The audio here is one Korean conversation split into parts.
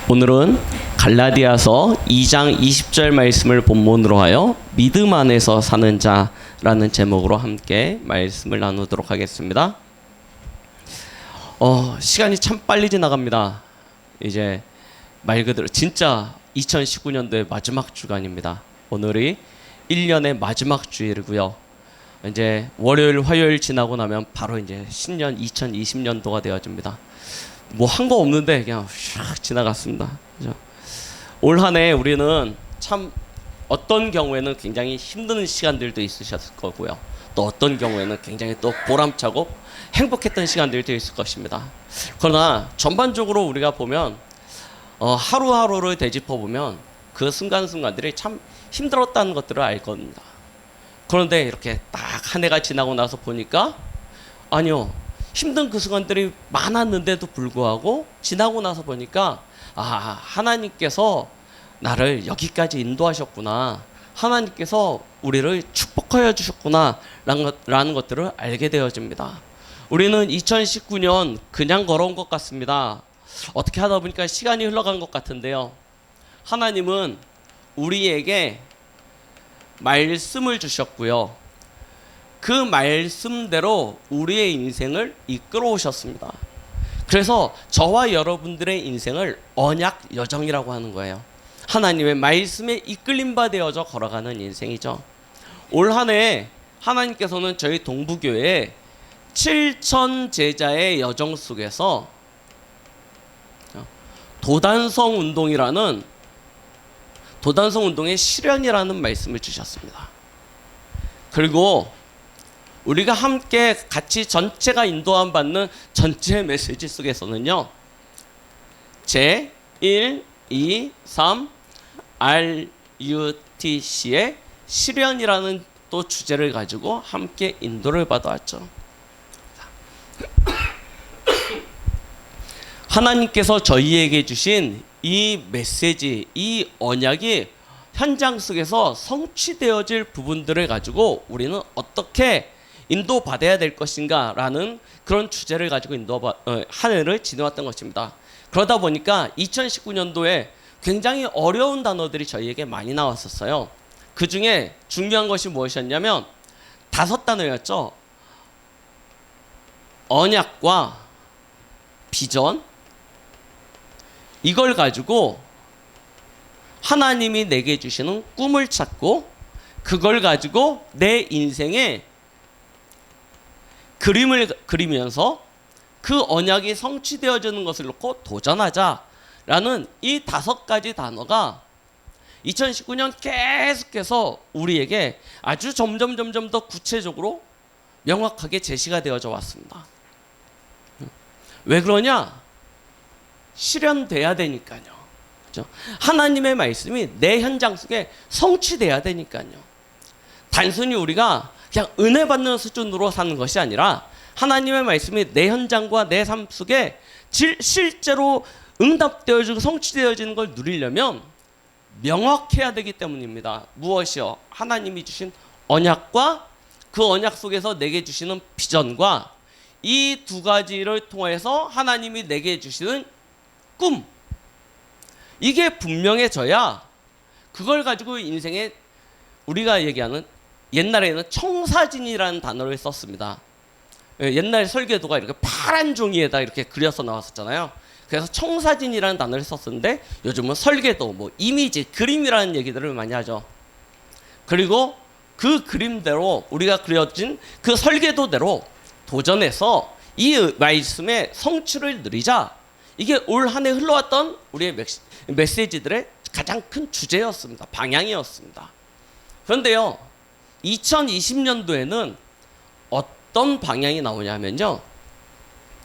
오늘은 갈라디아서 2장 20절 말씀을 본문으로 하여 믿음 안에서 사는 자라는 제목으로 함께 말씀을 나누도록 하겠습니다. 시간이 참 빨리 지나갑니다. 이제 말 그대로 진짜 2019년도의 마지막 주간입니다. 오늘이 1년의 마지막 주일이고요. 이제 월요일, 화요일 지나고 나면 바로 이제 신년 2020년도가 되어집니다. 뭐 한 거 없는데 그냥 샥 지나갔습니다. 그죠? 올 한 해 우리는 참 어떤 경우에는 굉장히 힘든 시간들도 있으셨을 거고요. 또 어떤 경우에는 굉장히 또 보람차고 행복했던 시간들도 있을 것입니다. 그러나 전반적으로 우리가 보면 하루하루를 되짚어 보면 그 순간순간들이 참 힘들었다는 것들을 알 겁니다. 그런데 이렇게 딱 한 해가 지나고 나서 보니까 아니요. 힘든 그 순간들이 많았는데도 불구하고 지나고 나서 보니까 하나님께서 나를 여기까지 인도하셨구나. 하나님께서 우리를 축복하여 주셨구나 라는 것들을 알게 되어집니다. 우리는 2019년 그냥 걸어온 것 같습니다. 어떻게 하다 보니까 시간이 흘러간 것 같은데요. 하나님은 우리에게 말씀을 주셨고요. 그 말씀대로 우리의 인생을 이끌어 오셨습니다. 그래서 저와 여러분들의 인생을 언약 여정이라고 하는 거예요. 하나님의 말씀에 이끌림 받아져 걸어가는 인생이죠. 올 한 해 하나님께서는 저희 동부교회에 7천 제자의 여정 속에서 도단성 운동의 실현이라는 말씀을 주셨습니다. 그리고 우리가 함께 같이 전체가 인도함 받는 전체 메시지 속에서는요. 제 1, 2, 3 RUTC의 실현이라는 또 주제를 가지고 함께 인도를 받아왔죠. 하나님께서 저희에게 주신 이 메시지, 이 언약이 현장 속에서 성취되어질 부분들을 가지고 우리는 어떻게 인도받아야 될 것인가 라는 그런 주제를 가지고 한 해를 지내왔던 것입니다. 그러다 보니까 2019년도에 굉장히 어려운 단어들이 저희에게 많이 나왔었어요. 그 중에 중요한 것이 무엇이었냐면 5단어였죠. 언약과 비전, 이걸 가지고 하나님이 내게 주시는 꿈을 찾고 그걸 가지고 내 인생에 그림을 그리면서 그 언약이 성취되어지는 것을 놓고 도전하자라는 이 5가지 단어가 2019년 계속해서 우리에게 아주 점점 더 구체적으로 명확하게 제시가 되어져 왔습니다. 왜 그러냐? 실현돼야 되니까요. 그렇죠? 하나님의 말씀이 내 현장 속에 성취돼야 되니까요. 단순히 우리가 그냥 은혜 받는 수준으로 사는 것이 아니라 하나님의 말씀이 내 현장과 내 삶 속에 실제로 응답되어지고 성취되어지는 걸 누리려면 명확해야 되기 때문입니다. 무엇이요? 하나님이 주신 언약과 그 언약 속에서 내게 주시는 비전과 이 2가지를 통해서 하나님이 내게 주시는 꿈, 이게 분명해져야 그걸 가지고 인생에 우리가 얘기하는 옛날에는 청사진이라는 단어를 썼습니다. 옛날 설계도가 이렇게 파란 종이에다 이렇게 그려서 나왔었잖아요. 그래서 청사진이라는 단어를 썼었는데 요즘은 설계도, 이미지, 그림이라는 얘기들을 많이 하죠. 그리고 그 그림대로 우리가 그려진 그 설계도대로 도전해서 이 말씀의 성취를 누리자. 이게 올 한 해 흘러왔던 우리의 메시지들의 가장 큰 주제였습니다. 방향이었습니다. 그런데요. 2020년도에는 어떤 방향이 나오냐면요.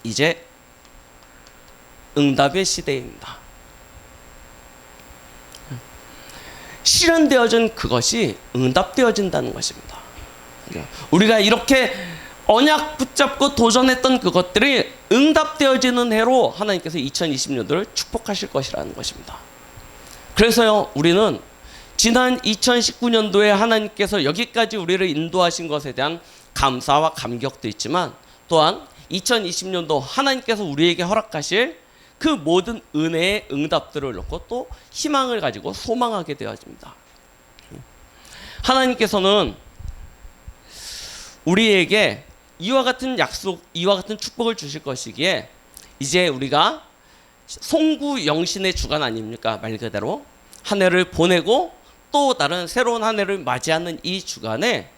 이제 응답의 시대입니다. 실현되어진 그것이 응답되어진다는 것입니다. 우리가 이렇게 언약 붙잡고 도전했던 그것들이 응답되어지는 해로 하나님께서 2020년도를 축복하실 것이라는 것입니다. 그래서요. 우리는 지난 2019년도에 하나님께서 여기까지 우리를 인도하신 것에 대한 감사와 감격도 있지만 또한 2020년도 하나님께서 우리에게 허락하실 그 모든 은혜의 응답들을 놓고 또 희망을 가지고 소망하게 되어집니다. 하나님께서는 우리에게 이와 같은 약속, 이와 같은 축복을 주실 것이기에 이제 우리가 송구영신의 주간 아닙니까? 말 그대로 한 해를 보내고 또 다른 새로운 한 해를 맞이하는 이 주간에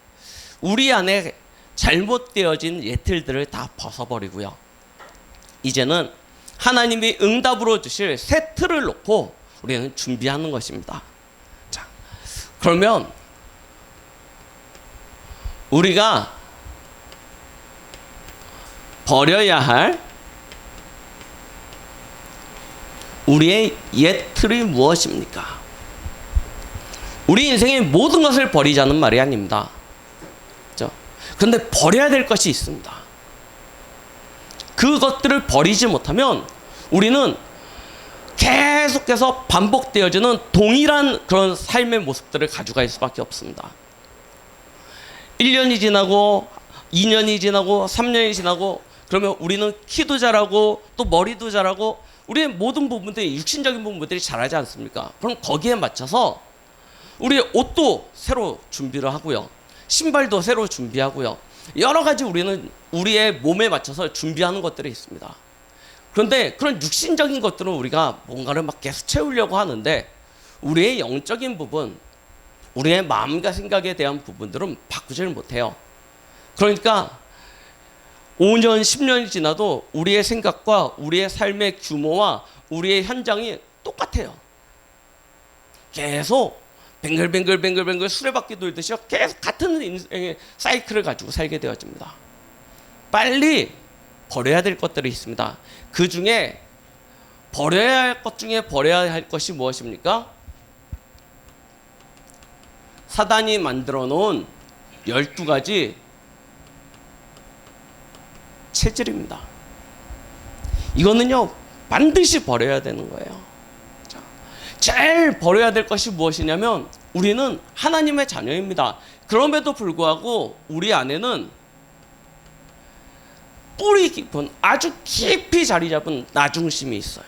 우리 안에 잘못되어진 예틀들을 다 벗어버리고요. 이제는 하나님이 응답으로 주실 새 틀을 놓고 우리는 준비하는 것입니다. 자, 그러면 우리가 버려야 할 우리의 옛 틀이 무엇입니까? 우리 인생의 모든 것을 버리자는 말이 아닙니다. 그렇죠? 그런데 버려야 될 것이 있습니다. 그것들을 버리지 못하면 우리는 계속해서 반복되어지는 동일한 그런 삶의 모습들을 가져갈 수밖에 없습니다. 1년이 지나고 2년이 지나고 3년이 지나고 그러면 우리는 키도 자라고 또 머리도 자라고 우리의 모든 부분들이 육신적인 부분들이 자라지 않습니까? 그럼 거기에 맞춰서 우리의 옷도 새로 준비를 하고요. 신발도 새로 준비하고요. 여러 가지 우리는 우리의 몸에 맞춰서 준비하는 것들이 있습니다. 그런데 그런 육신적인 것들은 우리가 뭔가를 막 계속 채우려고 하는데 우리의 영적인 부분, 우리의 마음과 생각에 대한 부분들은 바꾸지를 못해요. 그러니까 5년, 10년이 지나도 우리의 생각과 우리의 삶의 규모와 우리의 현장이 똑같아요. 계속 뱅글뱅글 수레바퀴 돌듯이 계속 같은 인생의 사이클을 가지고 살게 되어집니다. 빨리 버려야 될 것들이 있습니다. 그 중에 버려야 할 것 중에 버려야 할 것이 무엇입니까? 사단이 만들어 놓은 12가지 체질입니다. 이거는요 반드시 버려야 되는 거예요. 자, 제일 버려야 될 것이 무엇이냐면 우리는 하나님의 자녀입니다. 그럼에도 불구하고 우리 안에는 뿌리 깊은 아주 깊이 자리 잡은 나중심이 있어요.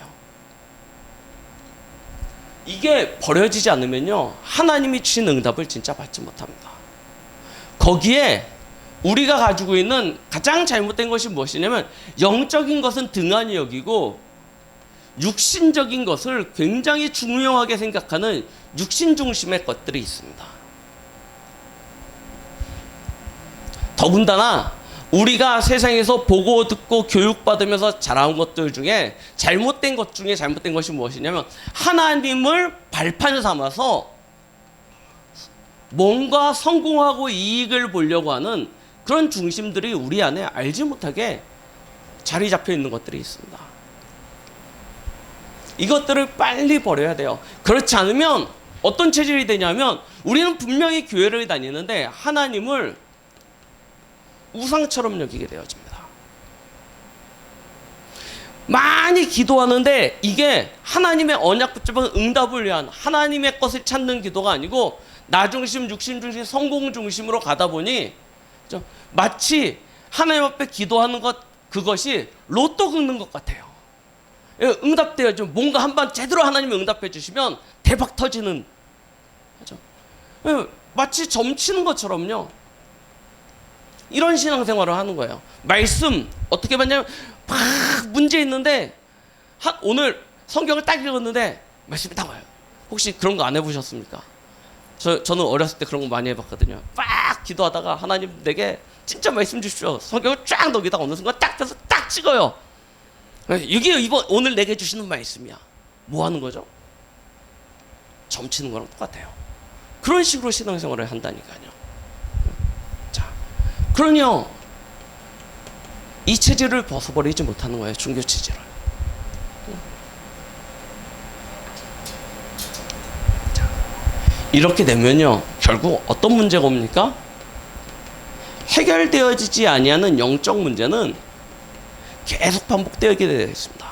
이게 버려지지 않으면요 하나님이 주신 응답을 진짜 받지 못합니다. 거기에 우리가 가지고 있는 가장 잘못된 것이 무엇이냐면 영적인 것은 등한히 여기고 육신적인 것을 굉장히 중요하게 생각하는 육신 중심의 것들이 있습니다. 더군다나 우리가 세상에서 보고 듣고 교육받으면서 자라온 것들 중에 잘못된 것 중에 잘못된 것이 무엇이냐면 하나님을 발판 삼아서 뭔가 성공하고 이익을 보려고 하는 그런 중심들이 우리 안에 알지 못하게 자리 잡혀 있는 것들이 있습니다. 이것들을 빨리 버려야 돼요. 그렇지 않으면 어떤 체질이 되냐면 우리는 분명히 교회를 다니는데 하나님을 우상처럼 여기게 되어집니다. 많이 기도하는데 이게 하나님의 언약 붙잡은 응답을 위한 하나님의 것을 찾는 기도가 아니고 나 중심, 육신 중심, 성공 중심으로 가다 보니 마치 하나님 앞에 기도하는 것 그것이 로또 긁는 것 같아요. 응답되어져 뭔가 한번 제대로 하나님이 응답해 주시면 대박 터지는 마치 점치는 것처럼요. 이런 신앙생활을 하는 거예요. 말씀 어떻게 봤냐면 막 문제 있는데 오늘 성경을 딱 읽었는데 말씀이 딱 와요. 혹시 그런 거 안 해보셨습니까? 저는 어렸을 때 그런 거 많이 해봤거든요. 막 기도하다가 하나님 내게 진짜 말씀 주십시오. 성경을 쫙 넘기다가 어느 순간 딱 펴서 딱 찍어요. 이게 이번 오늘 내게 주시는 말씀이야. 뭐 하는 거죠? 점치는 거랑 똑같아요. 그런 식으로 신앙생활을 한다니까요. 자, 그러니요 이 체질을 벗어버리지 못하는 거예요. 종교 체질을. 자, 이렇게 되면요 결국 어떤 문제가 옵니까? 해결되어지지 아니하는 영적 문제는 계속 반복되게 되어 있습니다.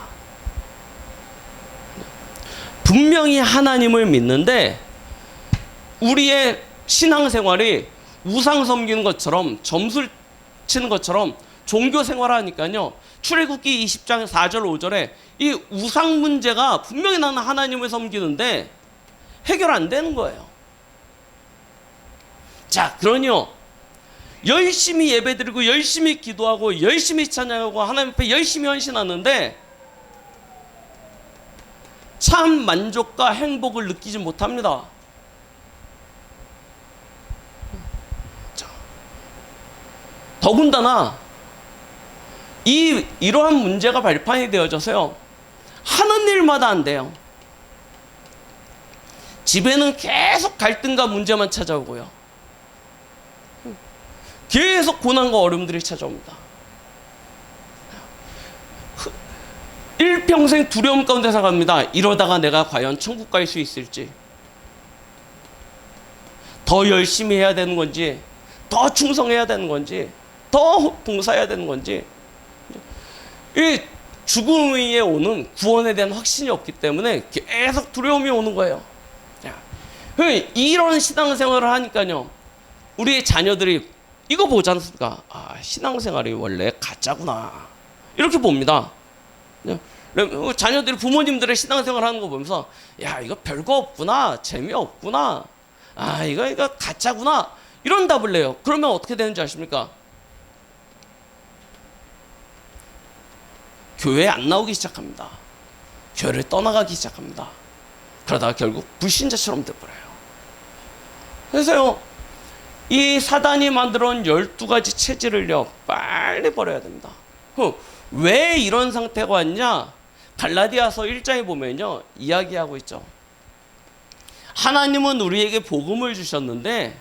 분명히 하나님을 믿는데 우리의 신앙생활이 우상 섬기는 것처럼 점수를 치는 것처럼 종교 생활하니까요. 출애굽기 20장 4절 5절에 이 우상 문제가 분명히 나는 하나님을 섬기는데 해결 안 되는 거예요. 자, 그러니요. 열심히 예배드리고 열심히 기도하고 열심히 찬양하고 하나님 앞에 열심히 헌신하는데 참 만족과 행복을 느끼지 못합니다. 자, 더군다나 이러한 문제가 발판이 되어져서요. 하는 일마다 안 돼요. 집에는 계속 갈등과 문제만 찾아오고요. 계속 고난과 어려움들이 찾아옵니다. 일평생 두려움 가운데 살아갑니다. 이러다가 내가 과연 천국 갈 수 있을지, 더 열심히 해야 되는 건지, 더 충성해야 되는 건지, 더 봉사해야 되는 건지, 이 죽음에 오는 구원에 대한 확신이 없기 때문에 계속 두려움이 오는 거예요. 이런 신앙생활을 하니까요, 우리의 자녀들이 이거 보지 않습니까? 아, 신앙생활이 원래 가짜구나, 이렇게 봅니다. 자녀들이 부모님들의 신앙생활 하는 거 보면서 야, 이거 별거 없구나, 재미없구나, 아, 이거 가짜구나, 이런 답을 내요. 그러면 어떻게 되는지 아십니까? 교회에 안 나오기 시작합니다. 교회를 떠나가기 시작합니다. 그러다가 결국 불신자처럼 돼버려요. 그래서요, 이 사단이 만들어 온 12가지 체질을요, 빨리 버려야 됩니다. 왜 이런 상태가 왔냐? 갈라디아서 1장에 보면요, 이야기하고 있죠. 하나님은 우리에게 복음을 주셨는데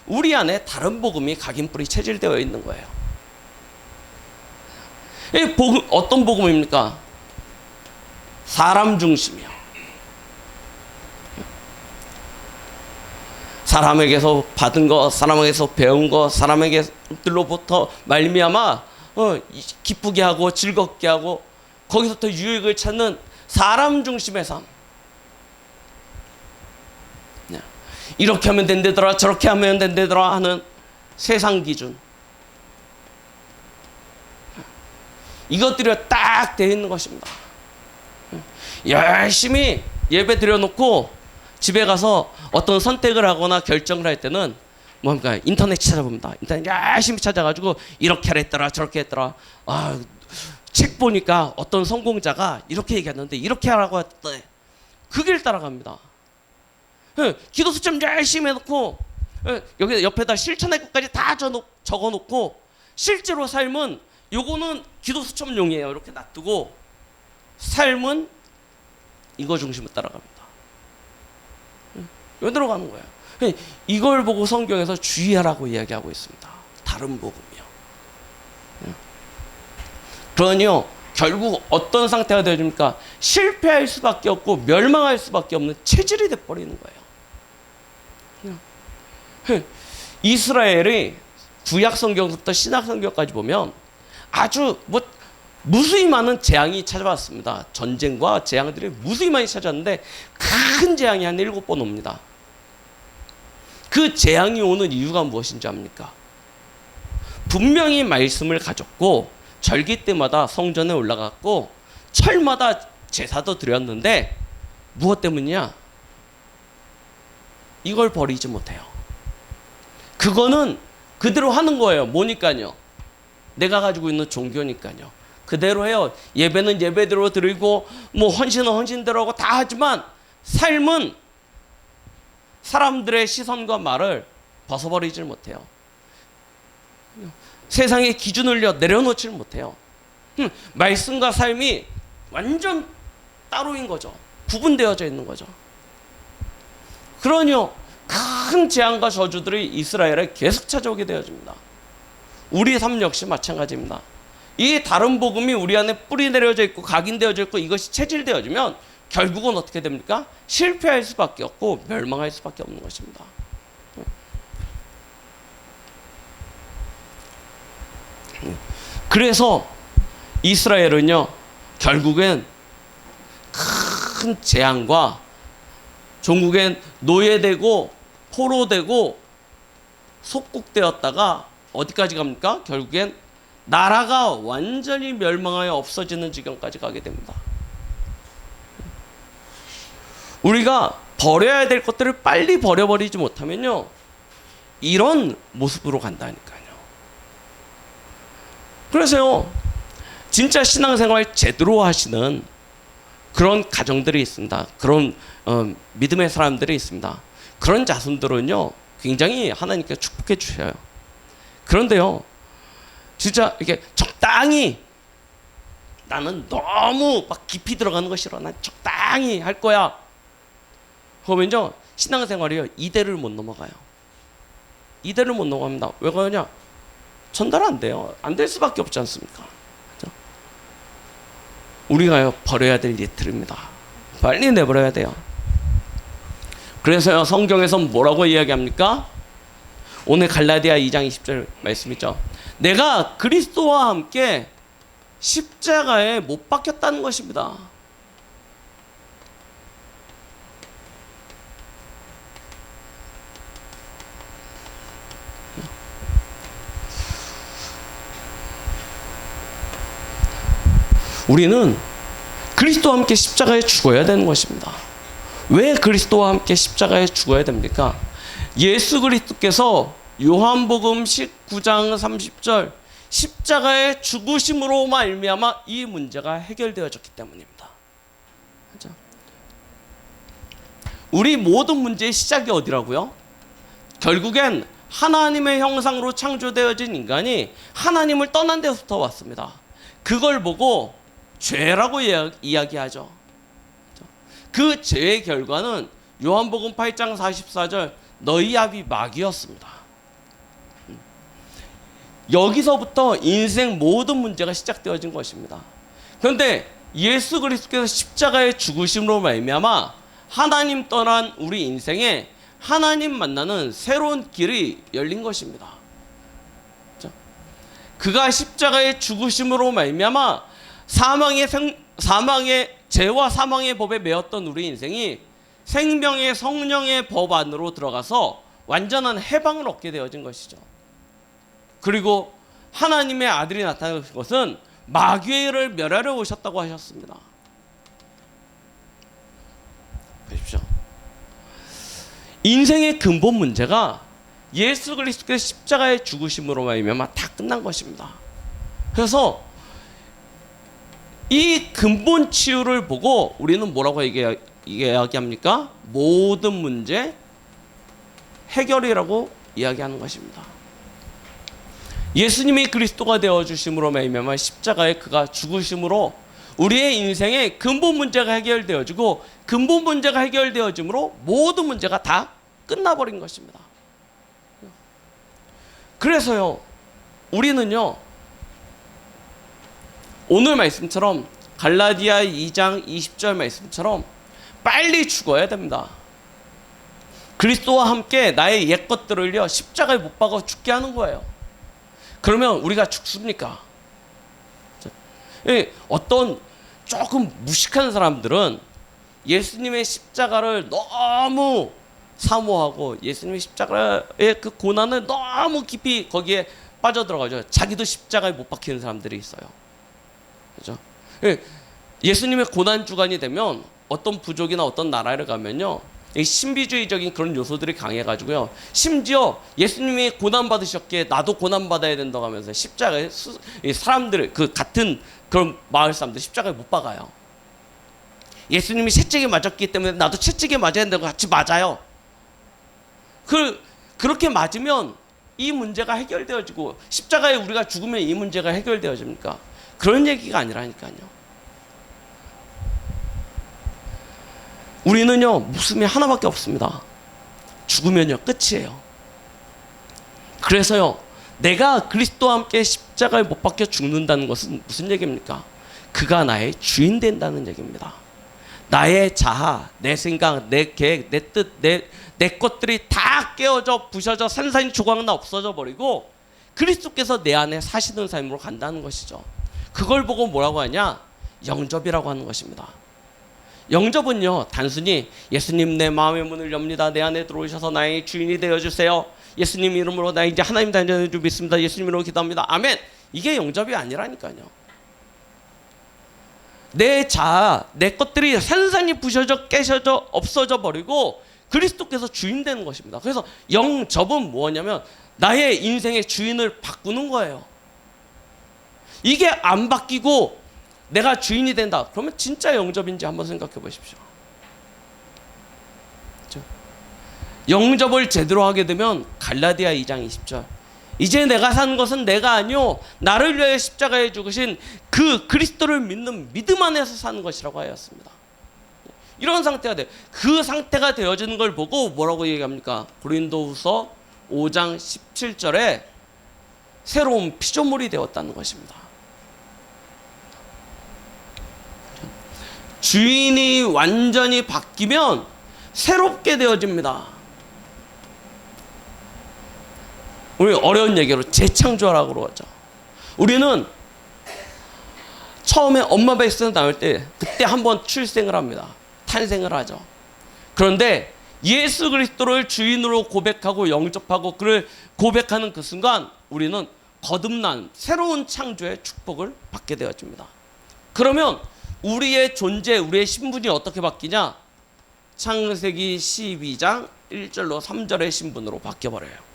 우리 안에 다른 복음이 각인뿌리 체질되어 있는 거예요. 이 복음, 어떤 복음입니까? 사람 중심이요. 사람에게서 받은 거, 사람에게서 배운 거, 사람에게로부터 말미암아 기쁘게 하고 즐겁게 하고 거기서부터 유익을 찾는 사람 중심의 삶. 이렇게 하면 된다더라, 저렇게 하면 된다더라 하는 세상 기준. 이것들이 딱 되어 있는 것입니다. 열심히 예배 드려놓고 집에 가서 어떤 선택을 하거나 결정을 할 때는 뭡니까? 인터넷 찾아봅니다. 인터넷 열심히 찾아가지고 이렇게 했더라, 저렇게 했더라. 아, 책 보니까 어떤 성공자가 이렇게 얘기했는데 이렇게 하라고 했대. 그 길 따라갑니다. 기도 수첩 열심히 해놓고 여기 옆에다 실천할 것까지 다 적어놓고 실제로 삶은 요거는 기도 수첩용이에요. 이렇게 놔두고 삶은 이거 중심으로 따라갑니다. 왜 들어가는 거예요? 이걸 보고 성경에서 주의하라고 이야기하고 있습니다. 다른 복음이요. 그러니요, 결국 어떤 상태가 되어집니까? 실패할 수밖에 없고 멸망할 수밖에 없는 체질이 돼버리는 거예요. 이스라엘이 구약 성경부터 신약 성경까지 보면 아주 무수히 많은 재앙이 찾아왔습니다. 전쟁과 재앙들이 무수히 많이 찾아왔는데 큰 재앙이 한 7번 옵니다. 그 재앙이 오는 이유가 무엇인지 압니까? 분명히 말씀을 가졌고 절기 때마다 성전에 올라갔고 철마다 제사도 드렸는데 무엇 때문이냐? 이걸 버리지 못해요. 그거는 그대로 하는 거예요. 뭐니까요? 내가 가지고 있는 종교니까요. 그대로 해요. 예배는 예배대로 드리고 헌신은 헌신대로 하고 다 하지만 삶은 사람들의 시선과 말을 벗어버리질 못해요. 세상의 기준을 내려놓질 못해요. 말씀과 삶이 완전 따로인 거죠. 구분되어져 있는 거죠. 그러니요, 큰 재앙과 저주들이 이스라엘에 계속 찾아오게 되어집니다. 우리 삶 역시 마찬가지입니다. 이 다른 복음이 우리 안에 뿌리 내려져 있고 각인되어져 있고 이것이 체질되어지면 결국은 어떻게 됩니까? 실패할 수밖에 없고 멸망할 수밖에 없는 것입니다. 그래서 이스라엘은요, 결국엔 큰 재앙과 종국엔 노예되고 포로되고 속국되었다가 어디까지 갑니까? 결국엔 나라가 완전히 멸망하여 없어지는 지경까지 가게 됩니다. 우리가 버려야 될 것들을 빨리 버려버리지 못하면요, 이런 모습으로 간다니까요. 그래서요, 진짜 신앙생활 제대로 하시는 그런 가정들이 있습니다. 그런 믿음의 사람들이 있습니다. 그런 자손들은요, 굉장히 하나님께 축복해 주셔요. 그런데요, 진짜 이렇게 적당히, 나는 너무 막 깊이 들어가는 거 싫어, 난 적당히 할 거야, 그러면요 신앙생활이요, 이대를 못 넘어가요. 이대를 못 넘어갑니다. 왜 그러냐? 전달 안 돼요. 안 될 수밖에 없지 않습니까? 그렇죠? 우리가요, 버려야 될 예틀입니다. 빨리 내버려야 돼요. 그래서요, 성경에서 뭐라고 이야기합니까? 오늘 갈라디아 2장 20절 말씀이죠. 내가 그리스도와 함께 십자가에 못 박혔다는 것입니다. 우리는 그리스도와 함께 십자가에 죽어야 되는 것입니다. 왜 그리스도와 함께 십자가에 죽어야 됩니까? 예수 그리스도께서 요한복음 19장 30절 십자가의 죽으심으로 말미암아 이 문제가 해결되어졌기 때문입니다. 그렇죠? 우리 모든 문제의 시작이 어디라고요? 결국엔 하나님의 형상으로 창조되어진 인간이 하나님을 떠난 데서부터 왔습니다. 그걸 보고 죄라고 이야기하죠. 그 죄의 결과는 요한복음 8장 44절 너희 아비 마귀였습니다. 여기서부터 인생 모든 문제가 시작되어진 것입니다. 그런데 예수 그리스도께서 십자가의 죽으심으로 말미암아 하나님 떠난 우리 인생에 하나님 만나는 새로운 길이 열린 것입니다. 그가 십자가의 죽으심으로 말미암아 사망의 죄와 사망의 법에 매였던 우리 인생이 생명의 성령의 법 안으로 들어가서 완전한 해방을 얻게 되어진 것이죠. 그리고 하나님의 아들이 나타난 것은 마귀를 멸하려 오셨다고 하셨습니다. 보십시오. 인생의 근본 문제가 예수 그리스도의 십자가의 죽으심으로 말미암아 다 끝난 것입니다. 그래서 이 근본 치유를 보고 우리는 뭐라고 이야기합니까? 모든 문제 해결이라고 이야기하는 것입니다. 예수님이 그리스도가 되어주심으로 말미암아 십자가에 그가 죽으심으로 우리의 인생의 근본 문제가 해결되어지고 근본 문제가 해결되어짐으로 모든 문제가 다 끝나버린 것입니다. 그래서요, 우리는요, 오늘 말씀처럼 갈라디아 2장 20절 말씀처럼 빨리 죽어야 됩니다. 그리스도와 함께 나의 옛것들을요 십자가에 못 박아 죽게 하는 거예요. 그러면 우리가 죽습니까? 어떤 조금 무식한 사람들은 예수님의 십자가를 너무 사모하고 예수님의 십자가의 그 고난을 너무 깊이 거기에 빠져들어가죠. 자기도 십자가에 못 박히는 사람들이 있어요. 그렇죠? 예수님의 고난 주간이 되면 어떤 부족이나 어떤 나라를 가면요, 신비주의적인 그런 요소들이 강해가지고요, 심지어 예수님이 고난 받으셨기에 나도 고난 받아야 된다고 하면서 십자가에 사람들을 그 같은 그런 마을 사람들 십자가에 못 박아요. 예수님이 채찍에 맞았기 때문에 나도 채찍에 맞아야 된다고 같이 맞아요. 그렇게 맞으면 이 문제가 해결되어지고 십자가에 우리가 죽으면 이 문제가 해결되어집니까? 그런 얘기가 아니라니까요. 우리는요, 목숨이 하나밖에 없습니다. 죽으면요, 끝이에요. 그래서요, 내가 그리스도와 함께 십자가에 못 박혀 죽는다는 것은 무슨 얘기입니까? 그가 나의 주인 된다는 얘기입니다. 나의 자아, 내 생각, 내 계획, 내 뜻, 내 것들이 다 깨어져 부셔져 산산이 조각나 없어져 버리고 그리스도께서 내 안에 사시는 삶으로 간다는 것이죠. 그걸 보고 뭐라고 하냐? 영접이라고 하는 것입니다. 영접은요, 단순히 예수님 내 마음의 문을 엽니다, 내 안에 들어오셔서 나의 주인이 되어주세요, 예수님 이름으로 나 이제 하나님 단전을 믿습니다, 예수님 이름으로 기도합니다, 아멘, 이게 영접이 아니라니까요. 내 자아, 내 것들이 산산이 부셔져 깨셔져 없어져 버리고 그리스도께서 주인 되는 것입니다. 그래서 영접은 뭐냐면 나의 인생의 주인을 바꾸는 거예요. 이게 안 바뀌고 내가 주인이 된다. 그러면 진짜 영접인지 한번 생각해 보십시오. 그렇죠? 영접을 제대로 하게 되면 갈라디아 2장 20절. 이제 내가 사는 것은 내가 아니요 나를 위하여 십자가에 죽으신 그 그리스도를 믿는 믿음 안에서 사는 것이라고 하였습니다. 이런 상태가 돼요. 그 상태가 되어지는 걸 보고 뭐라고 얘기합니까? 고린도후서 5장 17절에 새로운 피조물이 되었다는 것입니다. 주인이 완전히 바뀌면 새롭게 되어집니다. 우리 어려운 얘기로 재창조라고 그러죠. 우리는 처음에 엄마 뱃에서 나올 때 그때 한번 출생을 합니다. 탄생을 하죠. 그런데 예수 그리스도를 주인으로 고백하고 영접하고 그를 고백하는 그 순간 우리는 거듭난 새로운 창조의 축복을 받게 되어집니다. 그러면 우리의 존재, 우리의 신분이 어떻게 바뀌냐? 창세기 12장 1절로 3절의 신분으로 바뀌어버려요.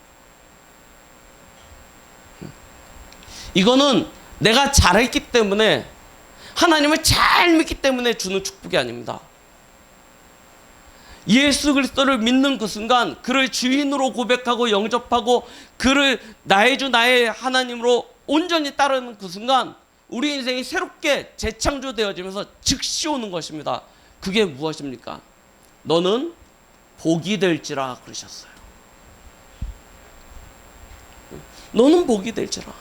이거는 내가 잘했기 때문에 하나님을 잘 믿기 때문에 주는 축복이 아닙니다. 예수 그리스도를 믿는 그 순간 그를 주인으로 고백하고 영접하고 그를 나의 주 나의 하나님으로 온전히 따르는 그 순간 우리 인생이 새롭게 재창조되어지면서 즉시 오는 것입니다. 그게 무엇입니까? 너는 복이 될지라 그러셨어요. 너는 복이 될지라.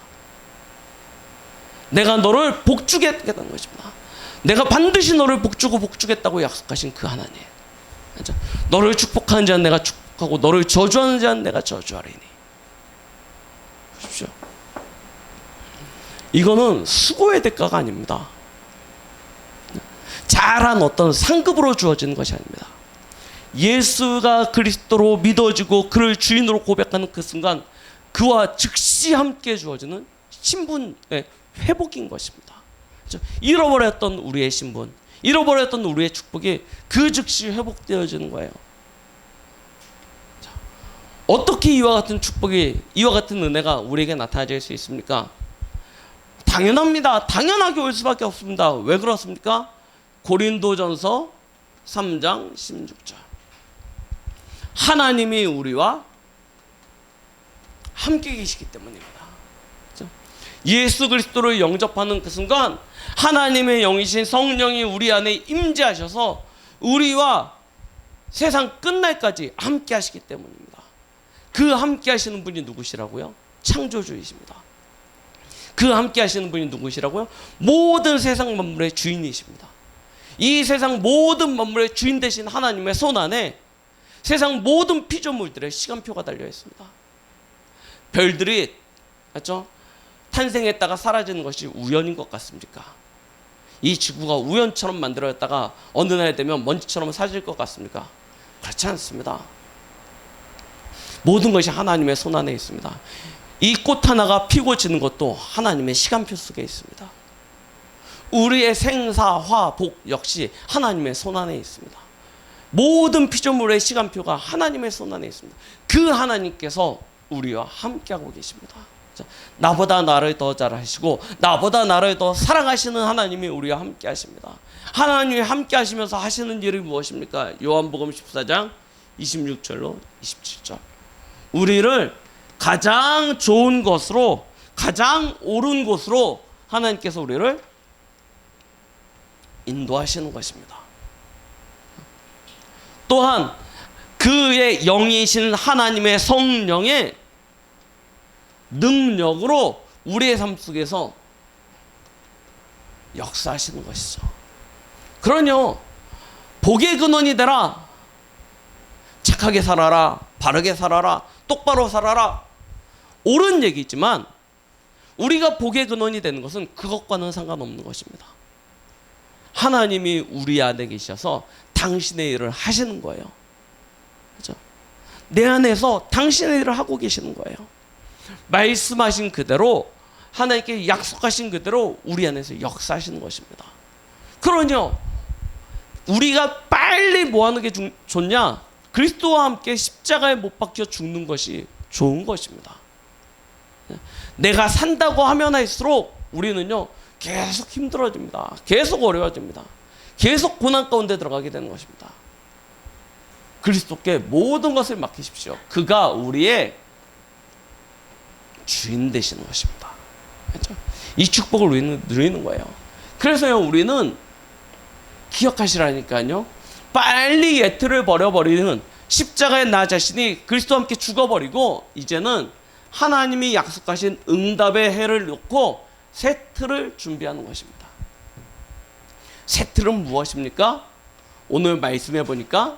내가 너를 복주겠다는 것입니다. 내가 반드시 너를 복주겠다고 약속하신 그 하나님. 너를 축복하는 자는 내가 축복하고 너를 저주하는 자는 내가 저주하리니. 보십시오. 이거는 수고의 대가가 아닙니다. 잘한 어떤 상급으로 주어지는 것이 아닙니다. 예수가 그리스도로 믿어지고 그를 주인으로 고백하는 그 순간 그와 즉시 함께 주어지는 신분의 회복인 것입니다. 잃어버렸던 우리의 신분, 잃어버렸던 우리의 축복이 그 즉시 회복되어지는 거예요. 어떻게 이와 같은 축복이, 이와 같은 은혜가 우리에게 나타날 수 있습니까? 당연합니다. 당연하게 올 수밖에 없습니다. 왜 그렇습니까? 고린도전서 3장 16절. 하나님이 우리와 함께 계시기 때문입니다. 예수 그리스도를 영접하는 그 순간 하나님의 영이신 성령이 우리 안에 임재하셔서 우리와 세상 끝날까지 함께 하시기 때문입니다. 그 함께 하시는 분이 누구시라고요? 창조주이십니다. 그 함께 하시는 분이 누구시라고요? 모든 세상 만물의 주인이십니다. 이 세상 모든 만물의 주인 되신 하나님의 손 안에 세상 모든 피조물들의 시간표가 달려 있습니다. 별들이 맞죠? 탄생했다가 사라지는 것이 우연인 것 같습니까? 이 지구가 우연처럼 만들어졌다가 어느 날 되면 먼지처럼 사라질 것 같습니까? 그렇지 않습니다. 모든 것이 하나님의 손 안에 있습니다. 이 꽃 하나가 피고 지는 것도 하나님의 시간표 속에 있습니다. 우리의 생사, 화, 복 역시 하나님의 손 안에 있습니다. 모든 피조물의 시간표가 하나님의 손 안에 있습니다. 그 하나님께서 우리와 함께하고 계십니다. 나보다 나를 더 잘하시고 나보다 나를 더 사랑하시는 하나님이 우리와 함께 하십니다. 하나님이 함께 하시면서 하시는 일이 무엇입니까? 요한복음 14장 26절로 27절. 우리를 가장 좋은 것으로, 가장 옳은 곳으로 하나님께서 우리를 인도하시는 것입니다. 또한 그의 영이신 하나님의 성령의 능력으로 우리의 삶 속에서 역사하시는 것이죠. 그러뇨, 복의 근원이 되라. 착하게 살아라, 바르게 살아라, 똑바로 살아라. 옳은 얘기지만 우리가 복의 근원이 되는 것은 그것과는 상관없는 것입니다. 하나님이 우리 안에 계셔서 당신의 일을 하시는 거예요. 그렇죠? 내 안에서 당신의 일을 하고 계시는 거예요. 말씀하신 그대로 하나님께 약속하신 그대로 우리 안에서 역사하시는 것입니다. 그러니요, 우리가 빨리 뭐 하는 게 좋냐? 그리스도와 함께 십자가에 못 박혀 죽는 것이 좋은 것입니다. 내가 산다고 하면 할수록 우리는요, 계속 힘들어집니다. 계속 어려워집니다. 계속 고난 가운데 들어가게 되는 것입니다. 그리스도께 모든 것을 맡기십시오. 그가 우리의 주인 되시는 것입니다. 그렇죠? 이 축복을 우리는 누리는 거예요. 그래서요, 우리는 기억하시라니까요. 빨리 예틀을 버려버리는 십자가의 나 자신이 그리스도와 함께 죽어버리고 이제는 하나님이 약속하신 응답의 해를 놓고 새 틀을 준비하는 것입니다. 새 틀은 무엇입니까? 오늘 말씀해 보니까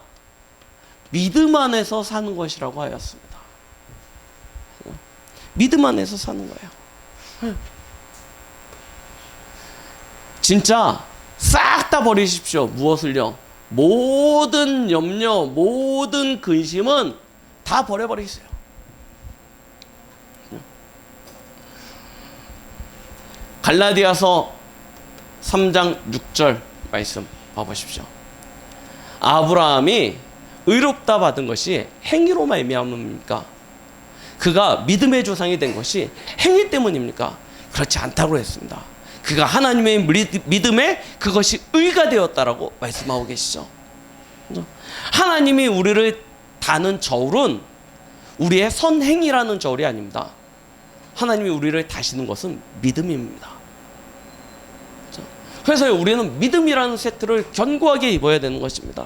믿음 안에서 사는 것이라고 하였습니다. 믿음 안에서 사는 거예요. 진짜 싹 다 버리십시오. 무엇을요? 모든 염려, 모든 근심은 다 버려버리세요. 갈라디아서 3장 6절 말씀 봐보십시오. 아브라함이 의롭다 받은 것이 행위로 말미암습니까? 그가 믿음의 조상이 된 것이 행위 때문입니까? 그렇지 않다고 했습니다. 그가 하나님의 믿음에 그것이 의가 되었다라고 말씀하고 계시죠. 하나님이 우리를 다는 저울은 우리의 선행이라는 저울이 아닙니다. 하나님이 우리를 다시는 것은 믿음입니다. 그래서 우리는 믿음이라는 세트를 견고하게 입어야 되는 것입니다.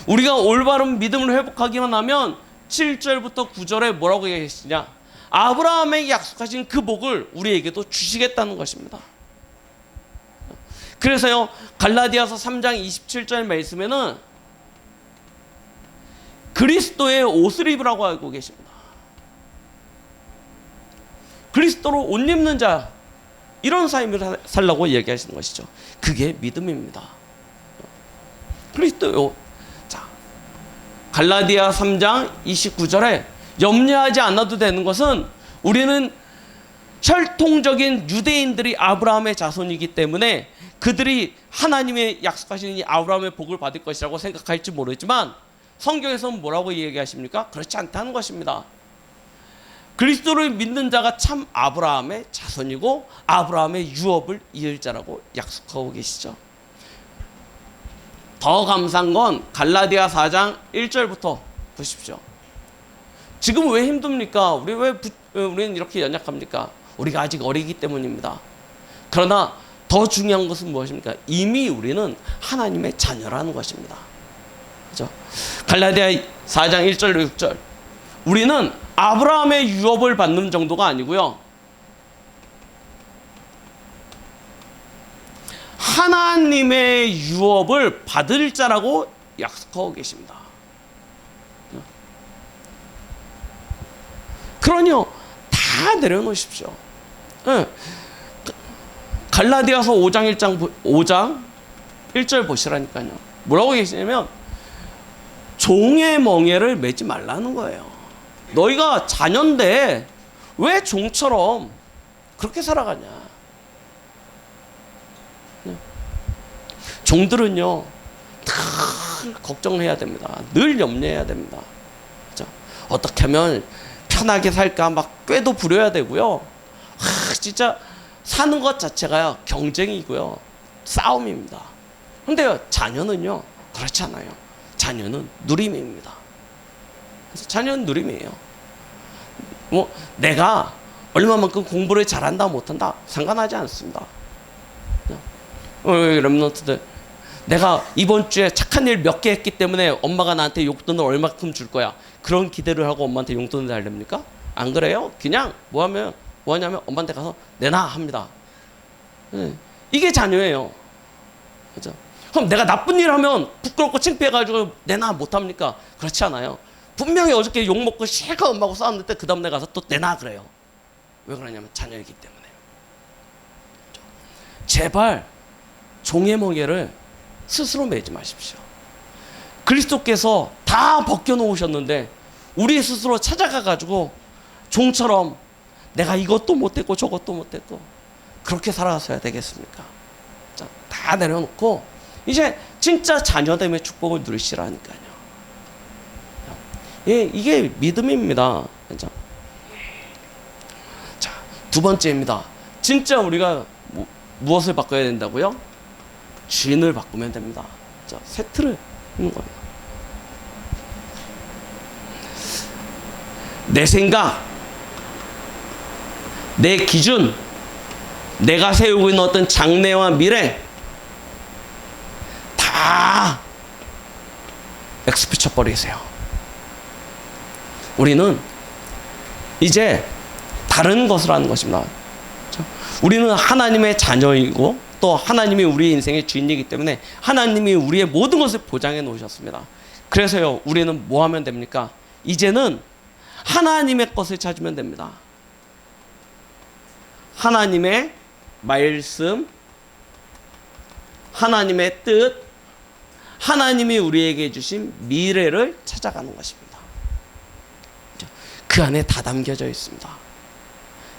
우리가 올바른 믿음을 회복하기만 하면 7절부터 9절에 뭐라고 얘기하시냐? 아브라함에게 약속하신 그 복을 우리에게도 주시겠다는 것입니다. 그래서요, 갈라디아서 3장 27절 말씀에는 그리스도의 옷을 입으라고 하고 계십니다. 그리스도로 옷 입는 자, 이런 삶을 살라고 얘기하시는 것이죠. 그게 믿음입니다. 그리스도의 옷. 자, 갈라디아 3장 29절에 염려하지 않아도 되는 것은 우리는 혈통적인 유대인들이 아브라함의 자손이기 때문에 그들이 하나님의 약속하신 이 아브라함의 복을 받을 것이라고 생각할지 모르지만 성경에서는 뭐라고 얘기하십니까? 그렇지 않다는 것입니다. 그리스도를 믿는 자가 참 아브라함의 자손이고 아브라함의 유업을 이을 자라고 약속하고 계시죠. 더 감사한 건 갈라디아 4장 1절부터 보십시오. 지금 왜 힘듭니까? 우리는 이렇게 연약합니까? 우리가 아직 어리기 때문입니다. 그러나 더 중요한 것은 무엇입니까? 이미 우리는 하나님의 자녀라는 것입니다. 그렇죠? 갈라디아 4장 1절 6절. 우리는 아브라함의 유업을 받는 정도가 아니고요. 하나님의 유업을 받을 자라고 약속하고 계십니다. 그러니요, 다 내려놓으십시오. 갈라디아서 5장 1절 보시라니까요. 뭐라고 계시냐면 종의 멍에를 매지 말라는 거예요. 너희가 자녀인데 왜 종처럼 그렇게 살아가냐. 종들은요, 늘 걱정해야 됩니다. 늘 염려해야 됩니다. 그렇죠? 어떻게 하면 편하게 살까 막 꾀도 부려야 되고요. 진짜 사는 것 자체가요, 경쟁이고요, 싸움입니다. 근데요, 자녀는요, 그렇지 않아요. 자녀는 누림입니다. 그래서 자녀는 누림이에요. 뭐 내가 얼마만큼 공부를 잘한다 못한다 상관하지 않습니다. 렘넌트들, 내가 이번 주에 착한 일 몇 개 했기 때문에 엄마가 나한테 용돈을 얼마큼 줄 거야, 그런 기대를 하고 엄마한테 용돈을 달랍니까? 안 그래요? 그냥 뭐하냐면 엄마한테 가서 내놔 합니다. 이게 자녀예요. 그렇죠? 그럼 내가 나쁜 일 하면 부끄럽고 창피해가지고 내놔 못합니까? 그렇지 않아요. 분명히 어저께 욕먹고 실컷 엄마하고 싸웠는데 그 다음날 가서 또 내놔 그래요. 왜 그러냐면 자녀이기 때문에. 제발 종의 멍에를 스스로 매지 마십시오. 그리스도께서 다 벗겨놓으셨는데 우리 스스로 찾아가가지고 종처럼 내가 이것도 못했고 저것도 못했고 그렇게 살아가서야 되겠습니까? 자, 다 내려놓고 이제 진짜 자녀됨의 축복을 누리시라니까요. 예, 이게 믿음입니다. 그렇죠? 자, 두 번째입니다. 진짜 우리가 무엇을 바꿔야 된다고요? 주인을 바꾸면 됩니다. 자, 세트를 하는 거예요. 내 생각, 내 기준, 내가 세우고 있는 어떤 장래와 미래 다 엑스 붙여버리세요. 우리는 이제 다른 것을 하는 것입니다. 우리는 하나님의 자녀이고 또 하나님이 우리의 인생의 주인이기 때문에 하나님이 우리의 모든 것을 보장해 놓으셨습니다. 그래서요, 우리는 뭐 하면 됩니까? 이제는 하나님의 것을 찾으면 됩니다. 하나님의 말씀, 하나님의 뜻, 하나님이 우리에게 주신 미래를 찾아가는 것입니다. 그 안에 다 담겨져 있습니다.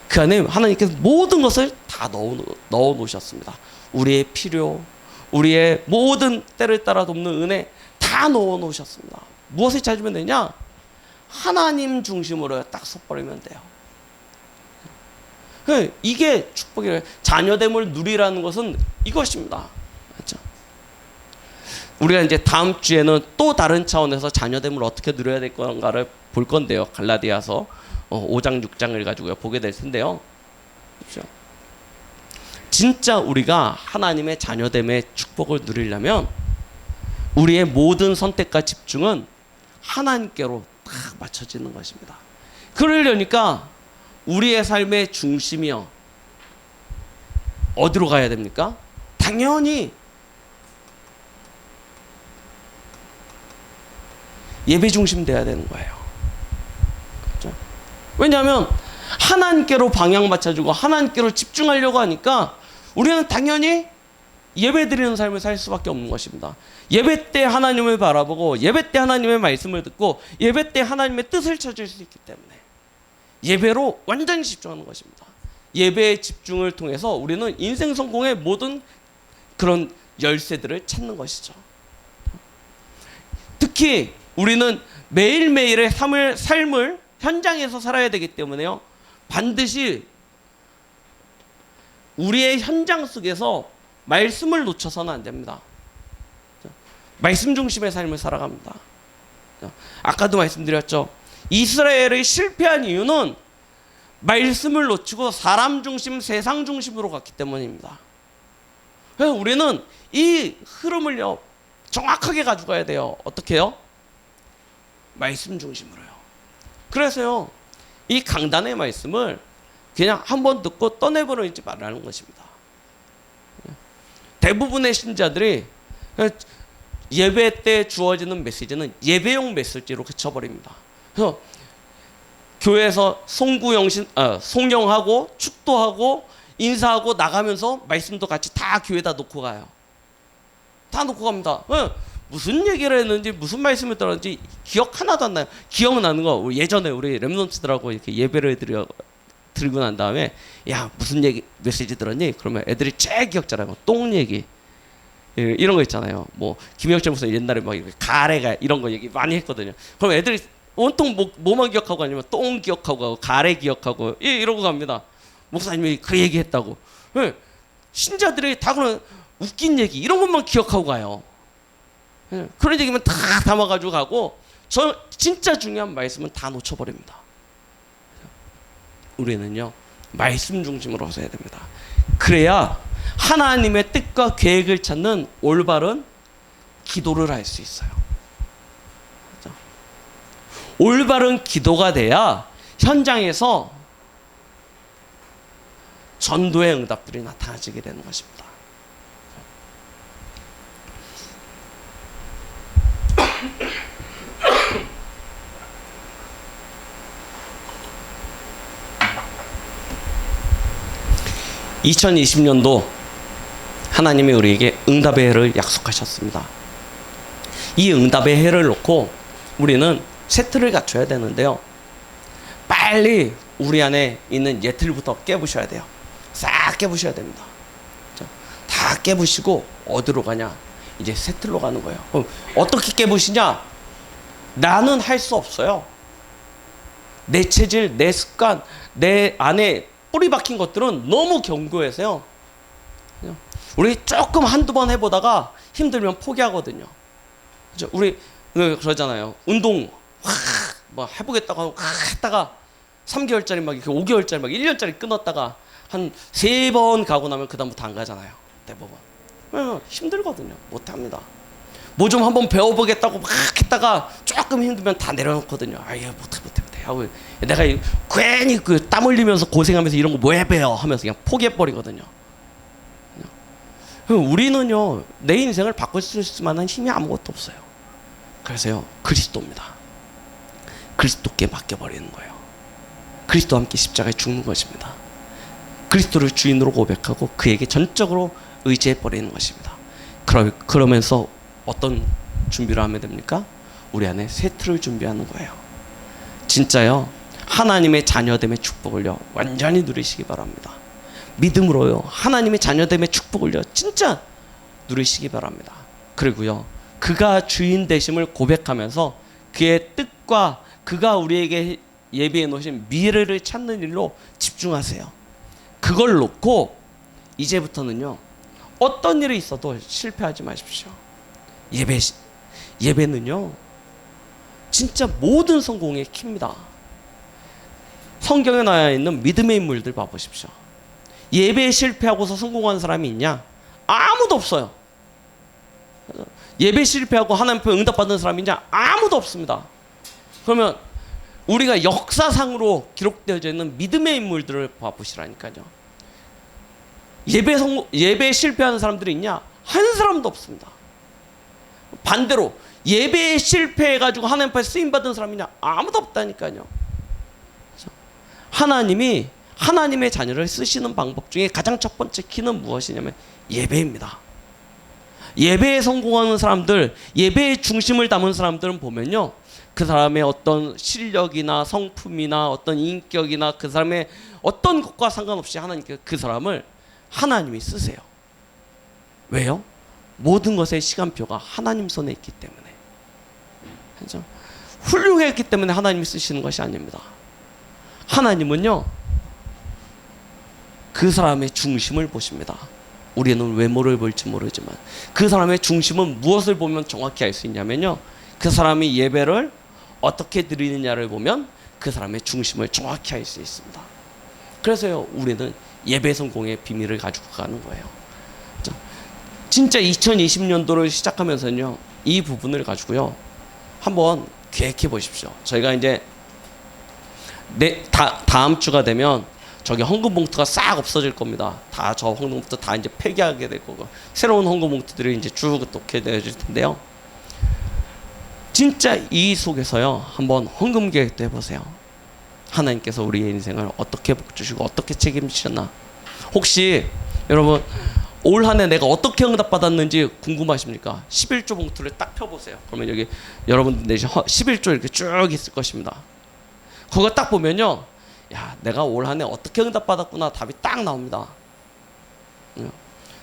그 안에 하나님께서 모든 것을 다 넣어 놓으셨습니다. 우리의 필요, 우리의 모든 때를 따라 돕는 은혜 다 넣어 놓으셨습니다. 무엇을 찾으면 되냐? 하나님 중심으로 딱 섰버리면 돼요. 이게 축복이에요. 자녀됨을 누리라는 것은 이것입니다. 그렇죠? 우리가 이제 다음 주에는 또 다른 차원에서 자녀됨을 어떻게 누려야 될 건가를 볼 건데요. 갈라디아서 5장 6장을 가지고 보게 될 텐데요. 그렇죠? 진짜 우리가 하나님의 자녀됨의 축복을 누리려면 우리의 모든 선택과 집중은 하나님께로 딱 맞춰지는 것입니다. 그러려니까 우리의 삶의 중심이요, 어디로 가야 됩니까? 당연히 예배 중심 돼야 되는 거예요. 그렇죠? 왜냐하면 하나님께로 방향 맞춰주고 하나님께로 집중하려고 하니까 우리는 당연히 예배 드리는 삶을 살 수밖에 없는 것입니다. 예배 때 하나님을 바라보고 예배 때 하나님의 말씀을 듣고 예배 때 하나님의 뜻을 찾을 수 있기 때문에 예배로 완전히 집중하는 것입니다. 예배의 집중을 통해서 우리는 인생 성공의 모든 그런 열쇠들을 찾는 것이죠. 특히 우리는 매일매일의 삶을 현장에서 살아야 되기 때문에요, 반드시 우리의 현장 속에서 말씀을 놓쳐서는 안 됩니다. 말씀 중심의 삶을 살아갑니다. 아까도 말씀드렸죠. 이스라엘이 실패한 이유는 말씀을 놓치고 사람 중심, 세상 중심으로 갔기 때문입니다. 그래서 우리는 이 흐름을요, 정확하게 가져가야 돼요. 어떻게 해요? 말씀 중심으로요. 그래서요, 이 강단의 말씀을 그냥 한번 듣고 떠내버리지 말라는 것입니다. 대부분의 신자들이 예배 때 주어지는 메시지는 예배용 메시지로 그쳐버립니다. 그래서 교회에서 송영하고 축도하고 인사하고 나가면서 말씀도 같이 다 교회에다 놓고 가요. 다 놓고 갑니다. 무슨 얘기를 했는지 무슨 말씀을 들었는지 기억 하나도 안 나요. 기억나는 거 예전에 우리 랩런트들하고 이렇게 예배를 들고 난 다음에 야 무슨 얘기 메시지 들었니? 그러면 애들이 제일 기억 잘하고 똥 얘기 이런 거 있잖아요. 뭐 김영철 목사 옛날에 막 가래가 이런 거 얘기 많이 했거든요. 그럼 애들이 온통 뭐만 기억하고 아니면 똥 기억하고 가래 기억하고 이러고 갑니다. 목사님이 그 얘기했다고. 신자들이 다 그런 웃긴 얘기 이런 것만 기억하고 가요. 그런 얘기면 다 담아가지고 가고 저 진짜 중요한 말씀은 다 놓쳐버립니다. 우리는요 말씀 중심으로 서야 됩니다. 그래야 하나님의 뜻과 계획을 찾는 올바른 기도를 할 수 있어요. 그렇죠? 올바른 기도가 돼야 현장에서 전도의 응답들이 나타나지게 되는 것입니다. (2020년도) 하나님이 우리에게 응답의 해를 약속하셨습니다. 이 응답의 해를 놓고 우리는 세트를 갖춰야 되는데요, 빨리 우리 안에 있는 예틀부터 깨부셔야 돼요. 싹 깨부셔야 됩니다. 다 깨부시고 어디로 가냐? 이제 새 틀로 가는 거예요. 그럼 어떻게 깨부시냐? 나는 할 수 없어요. 내 체질, 내 습관, 내 안에 뿌리 박힌 것들은 너무 견고해서요. 우리 조금 한두 번 해보다가 힘들면 포기하거든요. 그죠? 우리 그러잖아요. 운동 뭐 해보겠다고 하고 했다가 3개월짜리 막 이렇게 5개월짜리 막 1년짜리 끊었다가 한 3번 가고 나면 그다음부터 안 가잖아요. 대부분. 힘들거든요. 못합니다. 뭐 좀 한번 배워보겠다고 막 했다가 조금 힘들면 다 내려놓거든요. 아유 못해 하고 내가 괜히 그 땀 흘리면서 고생하면서 이런 거 뭐 해 배워 하면서 그냥 포기해버리거든요. 우리는요 내 인생을 바꿀 수 있을 만한 힘이 아무것도 없어요. 그래서요 그리스도입니다. 그리스도께 맡겨버리는 거예요. 그리스도와 함께 십자가에 죽는 것입니다. 그리스도를 주인으로 고백하고 그에게 전적으로 의지해버리는 것입니다. 그러면서 어떤 준비를 하면 됩니까? 우리 안에 새 틀을 준비하는 거예요. 진짜요 하나님의 자녀됨의 축복을요 완전히 누리시기 바랍니다. 믿음으로요 하나님의 자녀됨의 축복을요 진짜 누리시기 바랍니다. 그리고요 그가 주인 되심을 고백하면서 그의 뜻과 그가 우리에게 예비해 놓으신 미래를 찾는 일로 집중하세요. 그걸 놓고 이제부터는요 어떤 일이 있어도 실패하지 마십시오. 예배는요 진짜 모든 성공의 키입니다. 성경에 나와 있는 믿음의 인물들 봐보십시오. 예배에 실패하고서 성공한 사람이 있냐? 아무도 없어요. 예배 실패하고 하나님 앞에 응답받은 사람이 있냐? 아무도 없습니다. 그러면 우리가 역사상으로 기록되어져 있는 믿음의 인물들을 봐보시라니까요. 예배에 실패하는 사람들이 있냐? 한 사람도 없습니다. 반대로 예배에 실패해가지고 하나님 앞에 쓰임받은 사람이냐? 아무도 없다니까요. 하나님이 하나님의 자녀를 쓰시는 방법 중에 가장 첫 번째 키는 무엇이냐면 예배입니다. 예배에 성공하는 사람들, 예배의 중심을 담은 사람들은 보면요 그 사람의 어떤 실력이나 성품이나 어떤 인격이나 그 사람의 어떤 것과 상관없이 하나님께 그 사람을 하나님이 쓰세요. 왜요? 모든 것의 시간표가 하나님 손에 있기 때문에. 그렇죠? 훌륭했기 때문에 하나님이 쓰시는 것이 아닙니다. 하나님은요 그 사람의 중심을 보십니다. 우리는 외모를 볼지 모르지만 그 사람의 중심은 무엇을 보면 정확히 알 수 있냐면요 그 사람이 예배를 어떻게 드리느냐를 보면 그 사람의 중심을 정확히 알 수 있습니다. 그래서요 우리는 예배 성공의 비밀을 가지고 가는 거예요. 진짜 2020년도를 시작하면서는요 이 부분을 가지고요 한번 계획해 보십시오. 저희가 이제 다음 주가 되면 저기 헌금 봉투가 싹 없어질 겁니다. 다 저 헌금 봉투 다 이제 폐기하게 될 거고 새로운 헌금 봉투들이 이제 쭉 어떻게 되어질 텐데요. 진짜 이 속에서요 한번 헌금 계획도 해보세요. 하나님께서 우리의 인생을 어떻게 복 주시고 어떻게 책임지셨나. 혹시 여러분 올 한 해 내가 어떻게 응답받았는지 궁금하십니까? 11조 봉투를 딱 펴보세요. 그러면 여기 여러분들 내신 11조 이렇게 쭉 있을 것입니다. 그거 딱 보면요 야 내가 올 한 해 어떻게 응답받았구나 답이 딱 나옵니다.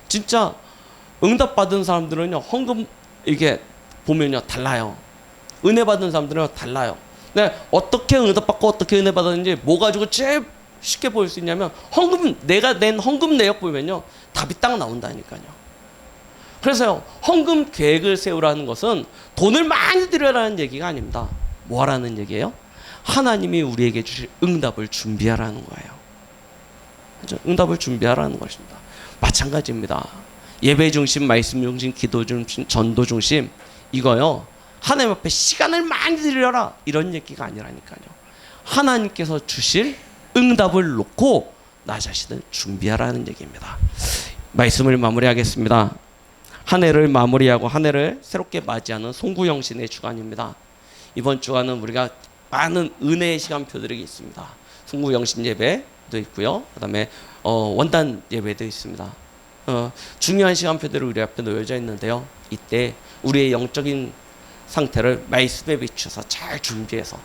진짜 응답받은 사람들은요 헌금 이게 보면요 달라요. 은혜 받은 사람들은 달라요. 근데 어떻게 응답받고 어떻게 은혜 받았는지 뭐 가지고 제일 쉽게 보일 수 있냐면 내가 낸 헌금 내역 보면요 답이 딱 나온다니까요. 그래서요 헌금 계획을 세우라는 것은 돈을 많이 들여라는 얘기가 아닙니다. 뭐 하라는 얘기예요? 하나님이 우리에게 주실 응답을 준비하라는 거예요. 그렇죠? 응답을 준비하라는 것입니다. 마찬가지입니다. 예배 중심, 말씀 중심, 기도 중심, 전도 중심 이거요 하나님 앞에 시간을 많이 들여라 이런 얘기가 아니라니까요. 하나님께서 주실 응답을 놓고 나 자신을 준비하라는 얘기입니다. 말씀을 마무리하겠습니다. 한 해를 마무리하고 한 해를 새롭게 맞이하는 송구영신의 주간입니다. 이번 주간은 우리가 많은 은혜의 시간표들이 있습니다. 송구영신 예배도 있고요. 그 다음에 원단 예배도 있습니다. 중요한 시간표들이 우리 앞에 놓여져 있는데요. 이때 우리의 영적인 상태를 말씀에 비추어서 잘 준비해서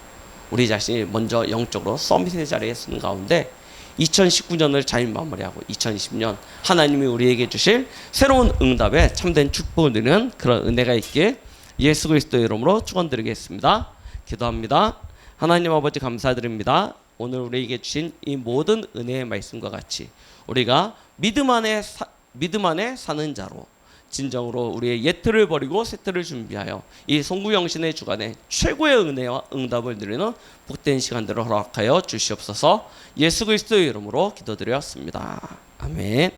우리 자신이 먼저 영적으로 서밋의 자리에 서는 가운데 2019년을 잘 마무리하고 2020년 하나님이 우리에게 주실 새로운 응답에 참된 축복을 누리는 그런 은혜가 있길 예수 그리스도의 이름으로 축원드리겠습니다. 기도합니다. 하나님 아버지 감사드립니다. 오늘 우리에게 주신 이 모든 은혜의 말씀과 같이 우리가 믿음 안에 사는 자로 진정으로 우리의 옛 틀을 버리고 새 틀을 준비하여 이 송구영신의 주간에 최고의 은혜와 응답을 누리는 복된 시간들을 허락하여 주시옵소서. 예수 그리스도의 이름으로 기도드렸습니다. 아멘.